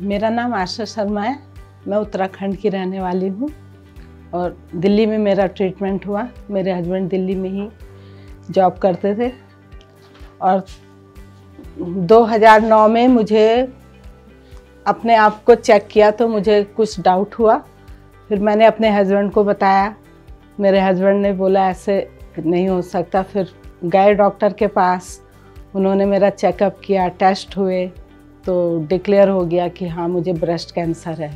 मेरा नाम आशा शर्मा है। मैं उत्तराखंड की रहने वाली हूँ और दिल्ली में मेरा ट्रीटमेंट हुआ। मेरे हस्बैंड दिल्ली में ही जॉब करते थे और 2009 में मुझे अपने आप को चेक किया तो मुझे कुछ डाउट हुआ। फिर मैंने अपने हस्बैंड को बताया। मेरे हस्बैंड ने बोला ऐसे नहीं हो सकता। फिर गए डॉक्टर के पास, उन्होंने मेरा चेकअप किया, टेस्ट हुए तो डिक्लेयर हो गया कि हाँ मुझे ब्रेस्ट कैंसर है।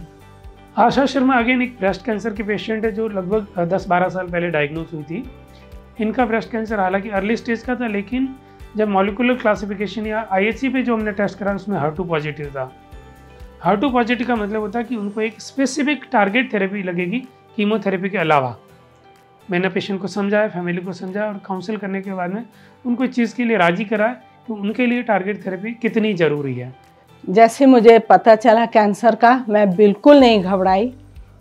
आशा शर्मा अगेन एक ब्रेस्ट कैंसर की पेशेंट है जो लगभग 10-12 साल पहले डायग्नोज हुई थी। इनका ब्रेस्ट कैंसर हालांकि अर्ली स्टेज का था, लेकिन जब मॉलिक्यूलर क्लासिफिकेशन या IHC पे जो हमने टेस्ट करा उसमें HER2 पॉजिटिव था। HER2 पॉजिटिव का मतलब होता है कि उनको एक स्पेसिफिक टारगेट थेरेपी लगेगी कीमोथेरेपी के अलावा। मैंने पेशेंट को समझाया, फैमिली को समझाया और काउंसिल करने के बाद में उनको इस चीज़ के लिए राज़ी कराया कि उनके लिए टारगेट थेरेपी कितनी ज़रूरी है। जैसे मुझे पता चला कैंसर का, मैं बिल्कुल नहीं घबराई,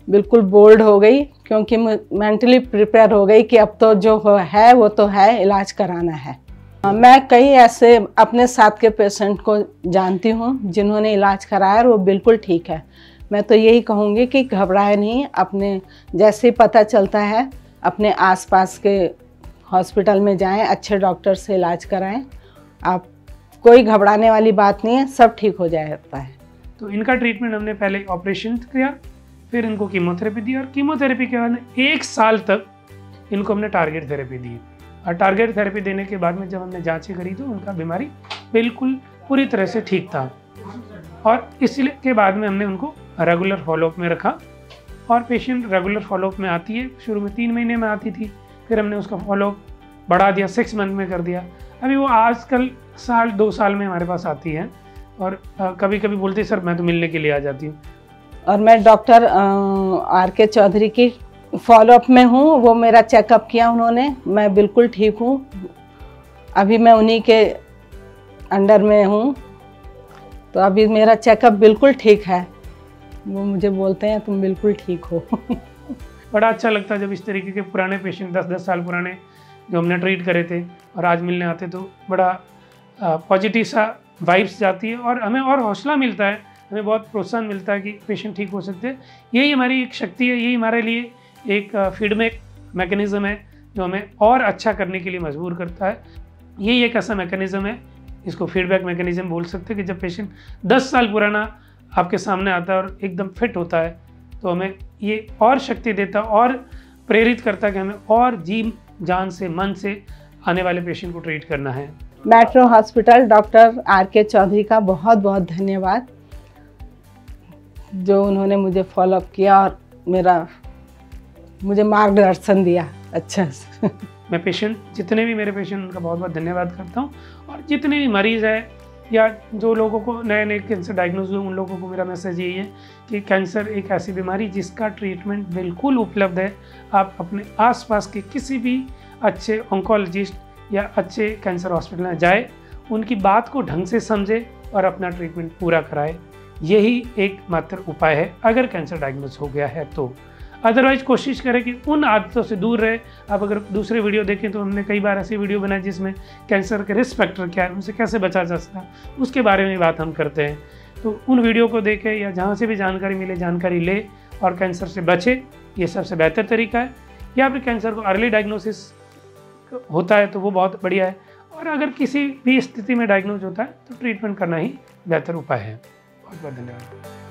बिल्कुल बोल्ड हो गई, क्योंकि मेंटली प्रिपेयर हो गई कि अब तो जो है वो तो है, इलाज कराना है। मैं कई ऐसे अपने साथ के पेशेंट को जानती हूँ जिन्होंने इलाज कराया और वो बिल्कुल ठीक है। मैं तो यही कहूँगी कि घबराए नहीं, अपने जैसे पता चलता है अपने आसपास के हॉस्पिटल में जाएं, अच्छे डॉक्टर से इलाज कराएं। आप कोई घबराने वाली बात नहीं है, सब ठीक हो जाता है। तो इनका ट्रीटमेंट हमने पहले ऑपरेशन किया, फिर इनको कीमोथेरेपी दी और कीमोथेरेपी के बाद 1 साल तक इनको हमने टारगेट थेरेपी दी। और टारगेट थेरेपी देने के बाद में जब हमने जांचें करी तो उनका बीमारी बिल्कुल पूरी तरह से ठीक था और इसलिए के बाद में हमने उनको रेगुलर फॉलोअप में रखा और पेशेंट रेगुलर फॉलोअप में आती है। शुरू में 3 महीने में आती थी, फिर हमने उसका फॉलोअप बढ़ा दिया, 6 मंथ में कर दिया। अभी वो आजकल 1-2 साल में हमारे पास आती है और कभी कभी बोलती है सर मैं तो मिलने के लिए आ जाती हूँ। और मैं डॉक्टर RK चौधरी की फॉलोअप में हूँ। वो मेरा चेकअप किया उन्होंने, मैं बिल्कुल ठीक हूँ। अभी मैं उन्हीं के अंडर में हूँ तो अभी मेरा चेकअप बिल्कुल ठीक है। वो मुझे बोलते हैं तुम बिल्कुल ठीक हो। बड़ा अच्छा लगता है जब इस तरीके के पुराने पेशेंट 10-10 साल पुराने जो हमने ट्रीट करे थे और आज मिलने आते तो बड़ा पॉजिटिव सा वाइब्स जाती है और हमें और हौसला मिलता है, हमें बहुत प्रोत्साहन मिलता है कि पेशेंट ठीक हो सकते हैं। यही हमारी एक शक्ति है, यही हमारे लिए एक फीडबैक मैकेनिज़्म है जो हमें और अच्छा करने के लिए मजबूर करता है। यही एक ऐसा मैकेनिज़्म है, इसको फीडबैक मैकेनिज़्म बोल सकते हैं कि जब पेशेंट 10 साल पुराना आपके सामने आता है और एकदम फिट होता है तो हमें ये और शक्ति देता है और प्रेरित करता है कि हमें और जी जान से, मन से आने वाले पेशेंट को ट्रीट करना है। Metro hospital doctor RK Chaudhary का बहुत बहुत धन्यवाद, जो उन्होंने मुझे फॉलोअप किया और मुझे मार्गदर्शन दिया अच्छा से। मैं पेशेंट जितने भी मेरे पेशेंट उनका बहुत बहुत धन्यवाद करता हूँ और जितने भी मरीज़ है या जो लोगों को नए कैंसर डायग्नोज हुए उन लोगों को मेरा मैसेज यही है कि कैंसर एक ऐसी बीमारी जिसका ट्रीटमेंट बिल्कुल उपलब्ध है। आप अपने आसपास के किसी भी अच्छे ऑन्कोलॉजिस्ट या अच्छे कैंसर हॉस्पिटल में जाए, उनकी बात को ढंग से समझे और अपना ट्रीटमेंट पूरा कराए। यही एकमात्र उपाय है अगर कैंसर डायग्नोज हो गया है तो। अदरवाइज कोशिश करें कि उन आदतों से दूर रहे। आप अगर दूसरे वीडियो देखें तो हमने कई बार ऐसी वीडियो बनाई जिसमें कैंसर के रिस्क फैक्टर क्या है, उनसे कैसे बचा जा सकता है, उसके बारे में बात हम करते हैं। तो उन वीडियो को देखें या जहाँ से भी जानकारी मिले जानकारी ले और कैंसर से बचे, ये सबसे बेहतर तरीका है। या फिर कैंसर को अर्ली डायग्नोसिस होता है तो वो बहुत बढ़िया है और अगर किसी भी स्थिति में डायग्नोज होता है तो ट्रीटमेंट करना ही बेहतर उपाय है। बहुत बहुत धन्यवाद।